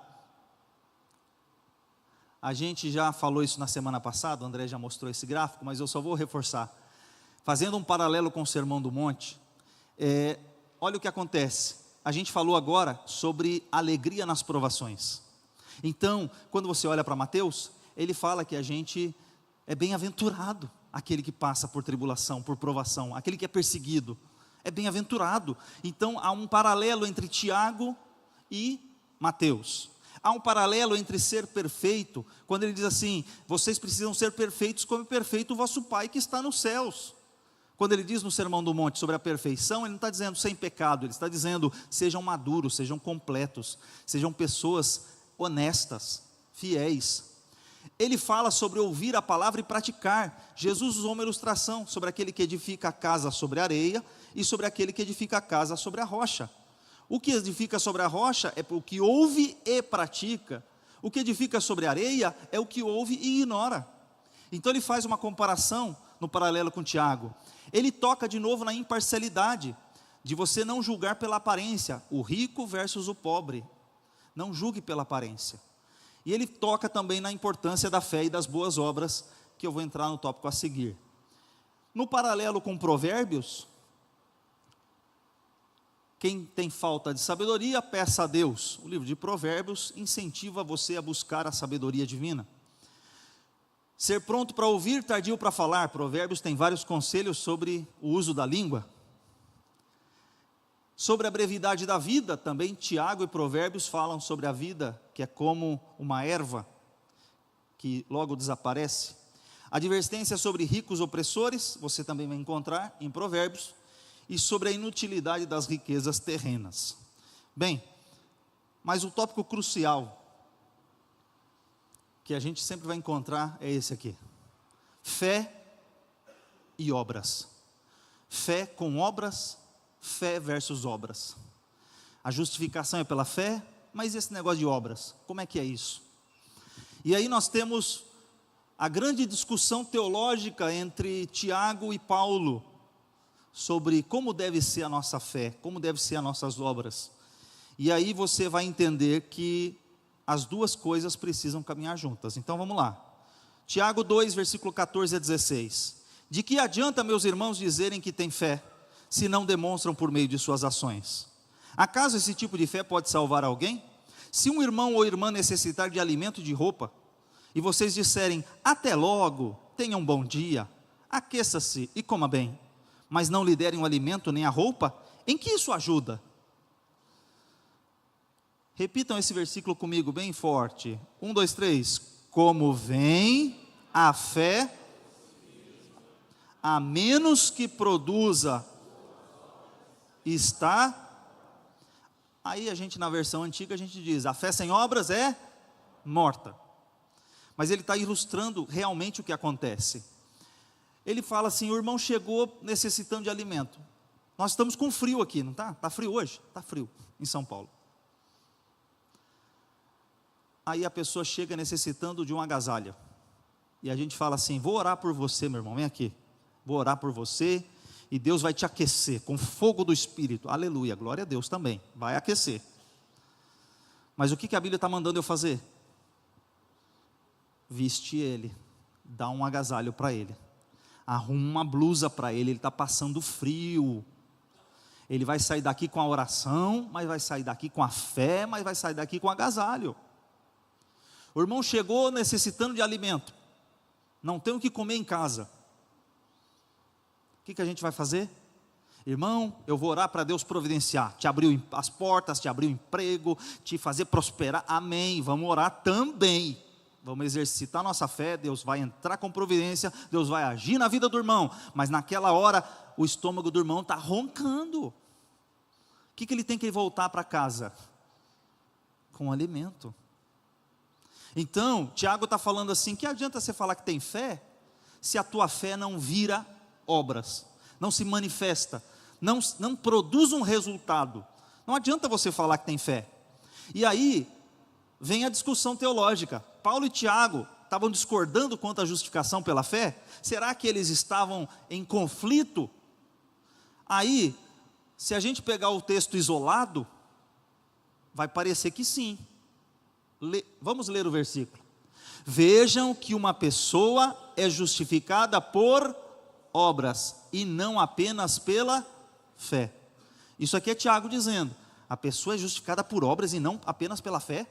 a gente já falou isso na semana passada, o André já mostrou esse gráfico, mas eu só vou reforçar. Fazendo um paralelo com o Sermão do Monte, olha o que acontece. A gente falou agora sobre alegria nas provações. Então, quando você olha para Mateus, ele fala que a gente é bem-aventurado, aquele que passa por tribulação, por provação, aquele que é perseguido, é bem-aventurado. Então, há um paralelo entre Tiago e Mateus. Há um paralelo entre ser perfeito, quando ele diz assim: vocês precisam ser perfeitos como é perfeito o vosso Pai que está nos céus. Quando ele diz no Sermão do Monte sobre a perfeição, ele não está dizendo sem pecado, ele está dizendo: sejam maduros, sejam completos, sejam pessoas honestas, fiéis. Ele fala sobre ouvir a palavra e praticar. Jesus usou uma ilustração sobre aquele que edifica a casa sobre a areia e sobre aquele que edifica a casa sobre a rocha. O que edifica sobre a rocha é o que ouve e pratica. O que edifica sobre a areia é o que ouve e ignora. Então ele faz uma comparação no paralelo com Tiago. Ele toca de novo na imparcialidade, de você não julgar pela aparência, o rico versus o pobre. Não julgue pela aparência. E ele toca também na importância da fé e das boas obras, que eu vou entrar no tópico a seguir. No paralelo com Provérbios, quem tem falta de sabedoria, peça a Deus. O livro de Provérbios incentiva você a buscar a sabedoria divina. Ser pronto para ouvir, tardio para falar. Provérbios tem vários conselhos sobre o uso da língua. Sobre a brevidade da vida, também Tiago e Provérbios falam sobre a vida, que é como uma erva, que logo desaparece. Advertência sobre ricos opressores, você também vai encontrar em Provérbios, e sobre a inutilidade das riquezas terrenas. Bem, mas o tópico crucial, que a gente sempre vai encontrar, é esse aqui. Fé e obras. Fé com obras, fé versus obras. A justificação é pela fé, mas esse negócio de obras, como é que é isso? E aí nós temos a grande discussão teológica entre Tiago e Paulo, sobre como deve ser a nossa fé, como deve ser as nossas obras. E aí você vai entender que as duas coisas precisam caminhar juntas. Então vamos lá. Tiago 2, versículo 14 a 16. De que adianta, meus irmãos, dizerem que têm fé, se não demonstram por meio de suas ações? Acaso esse tipo de fé pode salvar alguém? Se um irmão ou irmã necessitar de alimento e de roupa, e vocês disserem, até logo, tenha um bom dia, aqueça-se e coma bem, mas não lhe derem o alimento nem a roupa, em que isso ajuda? Repitam esse versículo comigo bem forte. 1, 2, 3. Como vem a fé, a menos que produza, está... Aí a gente, na versão antiga, a gente diz, a fé sem obras é morta. Mas ele está ilustrando realmente o que acontece. Ele fala assim, o irmão chegou necessitando de alimento. Nós estamos com frio aqui, não está? Está frio hoje? Está frio, em São Paulo. Aí a pessoa chega necessitando de um agasalho. E a gente fala assim, vou orar por você, meu irmão, vem aqui. Vou orar por você, e Deus vai te aquecer, com fogo do Espírito. Aleluia, glória a Deus também, vai aquecer. Mas o que a Bíblia está mandando eu fazer? Veste ele, dá um agasalho para ele. Arruma uma blusa para ele está passando frio. Ele vai sair daqui com a oração, mas vai sair daqui com a fé, mas vai sair daqui com o agasalho. O irmão chegou necessitando de alimento, não tem o que comer em casa. O que a gente vai fazer? Irmão, eu vou orar para Deus providenciar, te abrir as portas, te abrir o emprego, te fazer prosperar, amém, vamos orar também. Vamos exercitar nossa fé, Deus vai entrar com providência, Deus vai agir na vida do irmão, mas naquela hora, o estômago do irmão está roncando. O que ele tem que voltar para casa? Com alimento. Então, Tiago está falando assim, que adianta você falar que tem fé, se a tua fé não vira obras, não se manifesta, não produz um resultado. Não adianta você falar que tem fé. E aí, vem a discussão teológica. Paulo e Tiago estavam discordando quanto à justificação pela fé? Será que eles estavam em conflito? Aí, se a gente pegar o texto isolado, vai parecer que sim. Vamos ler o versículo. Vejam que uma pessoa é justificada por obras, e não apenas pela fé. Isso aqui é Tiago dizendo, a pessoa é justificada por obras e não apenas pela fé?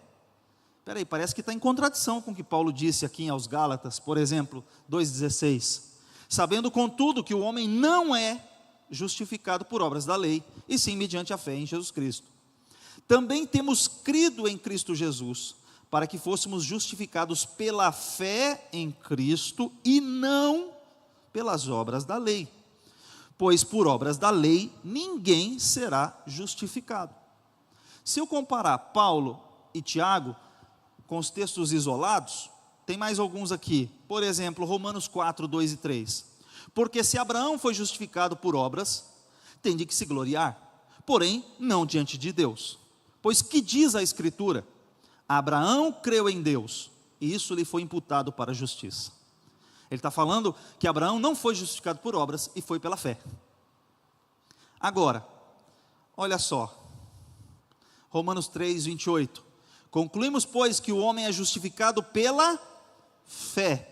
Espera aí, parece que está em contradição com o que Paulo disse aqui aos Gálatas, por exemplo, 2,16. Sabendo, contudo, que o homem não é justificado por obras da lei, e sim mediante a fé em Jesus Cristo. Também temos crido em Cristo Jesus, para que fôssemos justificados pela fé em Cristo, e não pelas obras da lei. Pois por obras da lei, ninguém será justificado. Se eu comparar Paulo e Tiago, com os textos isolados, tem mais alguns aqui, por exemplo, Romanos 4, 2 e 3, porque se Abraão foi justificado por obras, tem de que se gloriar, porém, não diante de Deus, pois que diz a Escritura? Abraão creu em Deus, e isso lhe foi imputado para a justiça. Ele está falando que Abraão não foi justificado por obras, e foi pela fé. Agora, olha só, Romanos 3, 28, concluímos, pois, que o homem é justificado pela fé,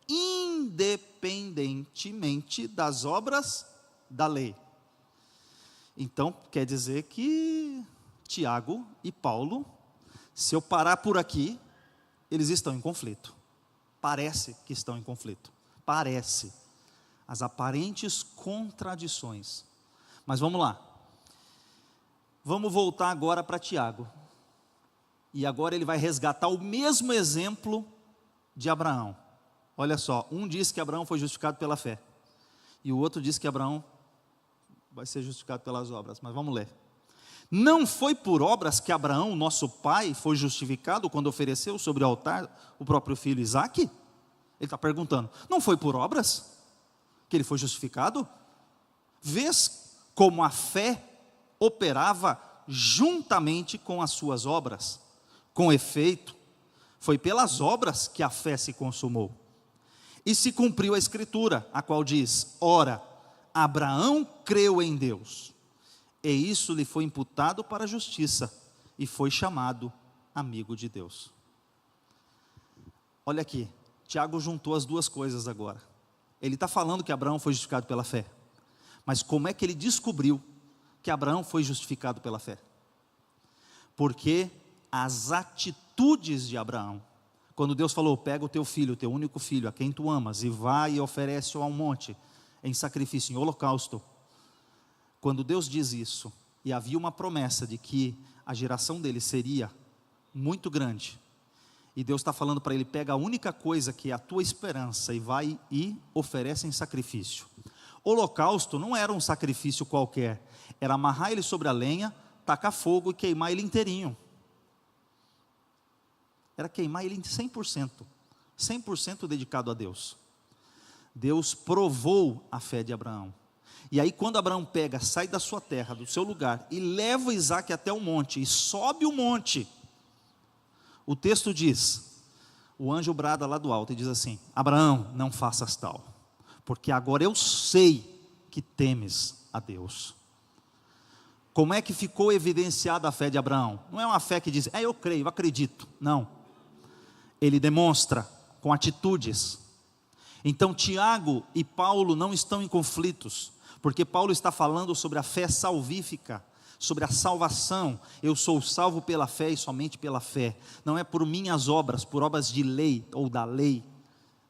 independentemente das obras da lei. Então, quer dizer que Tiago e Paulo, se eu parar por aqui, eles estão em conflito. Parece que estão em conflito. Parece. As aparentes contradições. Mas vamos lá. Vamos voltar agora para Tiago. E agora ele vai resgatar o mesmo exemplo de Abraão. Olha só, um diz que Abraão foi justificado pela fé, e o outro diz que Abraão vai ser justificado pelas obras. Mas vamos ler. Não foi por obras que Abraão, nosso pai, foi justificado quando ofereceu sobre o altar o próprio filho Isaque? Ele está perguntando: não foi por obras que ele foi justificado? Vês como a fé operava juntamente com as suas obras? Com efeito, foi pelas obras que a fé se consumou. E se cumpriu a escritura, a qual diz: ora, Abraão creu em Deus, e isso lhe foi imputado para a justiça, e foi chamado amigo de Deus. Olha aqui, Tiago juntou as duas coisas agora. Ele está falando que Abraão foi justificado pela fé, mas como é que ele descobriu que Abraão foi justificado pela fé? Porque as atitudes de Abraão, quando Deus falou: pega o teu filho, o teu único filho, a quem tu amas, e vai e oferece-o a um monte, em sacrifício, em holocausto. Quando Deus diz isso, e havia uma promessa de que a geração dele seria muito grande, e Deus está falando para ele: pega a única coisa que é a tua esperança e vai e oferece em sacrifício. Holocausto não era um sacrifício qualquer, era amarrar ele sobre a lenha, tacar fogo e queimar ele inteirinho. Era queimar ele em 100%, 100% dedicado a Deus. Deus provou a fé de Abraão. E aí quando Abraão pega, sai da sua terra, do seu lugar, e leva Isaque até o monte, e sobe o monte, o texto diz, o anjo brada lá do alto e diz assim: Abraão, não faças tal, porque agora eu sei que temes a Deus. Como é que ficou evidenciada a fé de Abraão? Não é uma fé que diz: eu creio, eu acredito. Não. Ele demonstra com atitudes. Então Tiago e Paulo não estão em conflitos, porque Paulo está falando sobre a fé salvífica, sobre a salvação. Eu sou salvo pela fé e somente pela fé. Não é por minhas obras, por obras de lei ou da lei.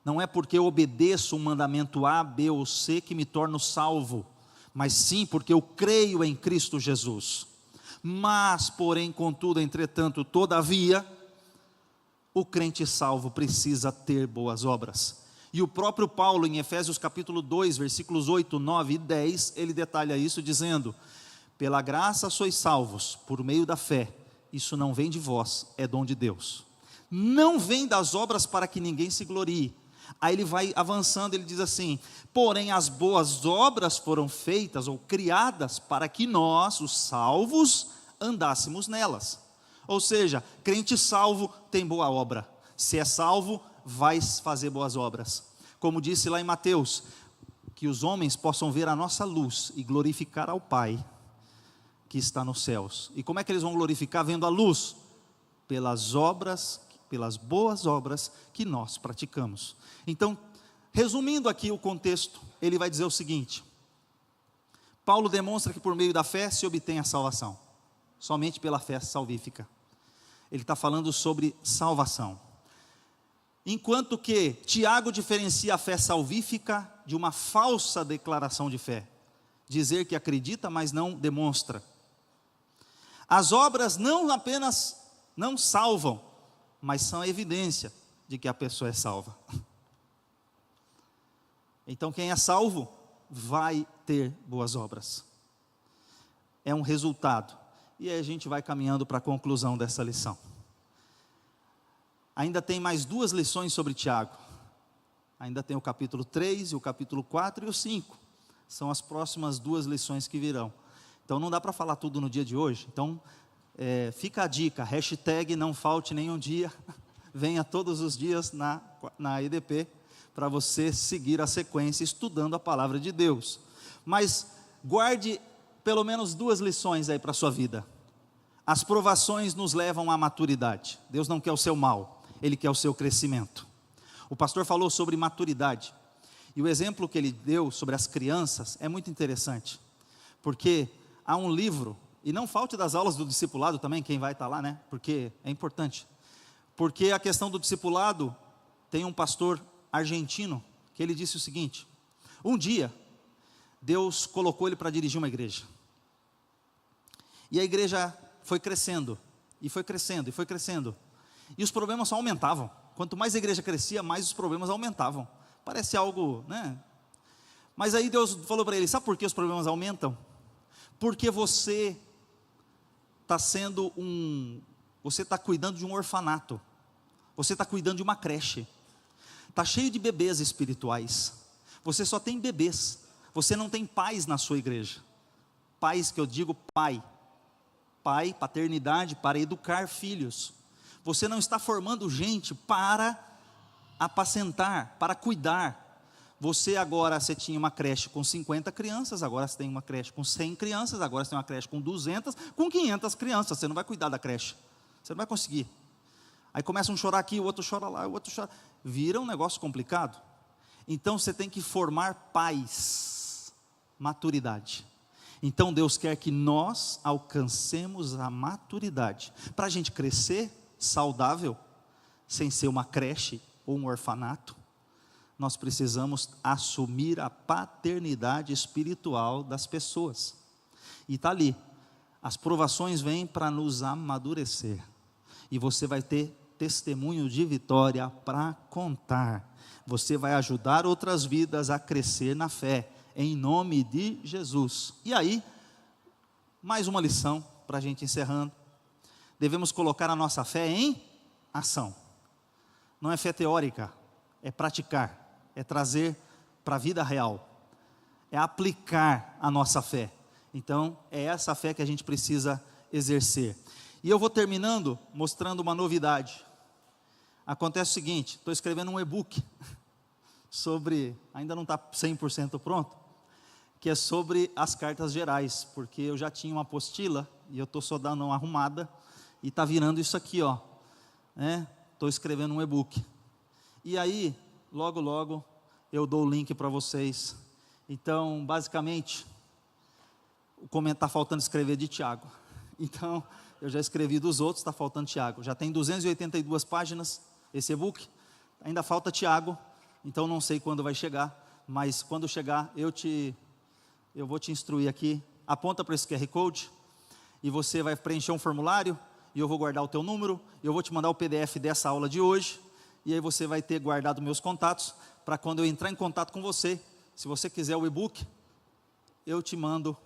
Não é porque eu obedeço um mandamento A, B ou C que me torno salvo, mas sim porque eu creio em Cristo Jesus. Mas, porém, contudo, entretanto, todavia, o crente salvo precisa ter boas obras. E o próprio Paulo, em Efésios capítulo 2, versículos 8, 9 e 10, ele detalha isso dizendo: pela graça sois salvos, por meio da fé. Isso não vem de vós, é dom de Deus. Não vem das obras para que ninguém se glorie. Aí ele vai avançando, ele diz assim: porém as boas obras foram feitas ou criadas para que nós, os salvos, andássemos nelas. Ou seja, crente salvo tem boa obra. Se é salvo, vai fazer boas obras. Como disse lá em Mateus, que os homens possam ver a nossa luz e glorificar ao Pai que está nos céus. E como é que eles vão glorificar? Vendo a luz? Pelas obras, pelas boas obras que nós praticamos. Então, resumindo aqui o contexto, ele vai dizer o seguinte: Paulo demonstra que por meio da fé se obtém a salvação, somente pela fé salvífica. Ele está falando sobre salvação. Enquanto que Tiago diferencia a fé salvífica de uma falsa declaração de fé, dizer que acredita, mas não demonstra. As obras não apenas não salvam, mas são a evidência de que a pessoa é salva. Então quem é salvo vai ter boas obras. É um resultado. E aí a gente vai caminhando para a conclusão dessa lição. Ainda tem mais duas lições sobre Tiago. Ainda tem o capítulo 3, e o capítulo 4 e o 5. São as próximas duas lições que virão. Então não dá para falar tudo no dia de hoje. Então fica a dica, hashtag não falte nenhum dia. Venha todos os dias na EDP, para você seguir a sequência estudando a palavra de Deus. Mas guarde pelo menos duas lições aí para a sua vida. As provações nos levam à maturidade. Deus não quer o seu mal, Ele quer o seu crescimento. O pastor falou sobre maturidade, e o exemplo que ele deu sobre as crianças é muito interessante, porque há um livro, e não falte das aulas do discipulado também, quem vai estar lá, né? Porque é importante. Porque a questão do discipulado, tem um pastor argentino, que ele disse o seguinte: um dia, Deus colocou ele para dirigir uma igreja, e a igreja foi crescendo, e foi crescendo, e foi crescendo, e os problemas só aumentavam. Quanto mais a igreja crescia, mais os problemas aumentavam. Parece algo, né? Mas aí Deus falou para ele: sabe por que os problemas aumentam? Porque você está cuidando de um orfanato, você está cuidando de uma creche, Está cheio de bebês espirituais. Você só tem bebês. Você não tem pais na sua igreja. Pais que eu digo pai. Pai, paternidade, para educar filhos. Você não está formando gente para apacentar, para cuidar. Você tinha uma creche com 50 crianças, agora você tem uma creche com 100 crianças, agora você tem uma creche com 200, com 500 crianças. Você não vai cuidar da creche. Você não vai conseguir. Aí começa um a chorar aqui, o outro chora lá, o outro chora. Vira um negócio complicado. Então você tem que formar pais, maturidade. Então Deus quer que nós alcancemos a maturidade, para a gente crescer saudável, sem ser uma creche ou um orfanato. Nós precisamos assumir a paternidade espiritual das pessoas. E está ali, as provações vêm para nos amadurecer. E você vai ter testemunho de vitória para contar. Você vai ajudar outras vidas a crescer na fé, em nome de Jesus. E aí, mais uma lição para a gente encerrando. Devemos colocar a nossa fé em ação. Não é fé teórica, é praticar, é trazer para a vida real, é aplicar a nossa fé. Então, é essa fé que a gente precisa exercer. E eu vou terminando mostrando uma novidade. Acontece o seguinte, estou escrevendo um e-book sobre, ainda não está 100% pronto, que é sobre as cartas gerais, porque eu já tinha uma apostila, e eu estou só dando uma arrumada, e está virando isso aqui, ó, né? Estou escrevendo um e-book. E aí, logo, logo, eu dou o link para vocês. Então, basicamente, está faltando escrever de Tiago. Então, eu já escrevi dos outros, está faltando Tiago. Já tem 282 páginas, esse e-book. Ainda falta Tiago, então não sei quando vai chegar, mas quando chegar, eu vou te instruir aqui. Aponta para esse QR Code, e você vai preencher um formulário, e eu vou guardar o teu número, e eu vou te mandar o PDF dessa aula de hoje, e aí você vai ter guardado meus contatos, para quando eu entrar em contato com você, se você quiser o e-book, eu te mando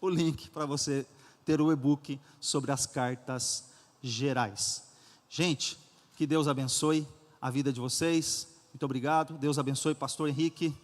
o link para você ter o e-book sobre as cartas gerais. Gente, que Deus abençoe a vida de vocês, muito obrigado, Deus abençoe pastor Henrique.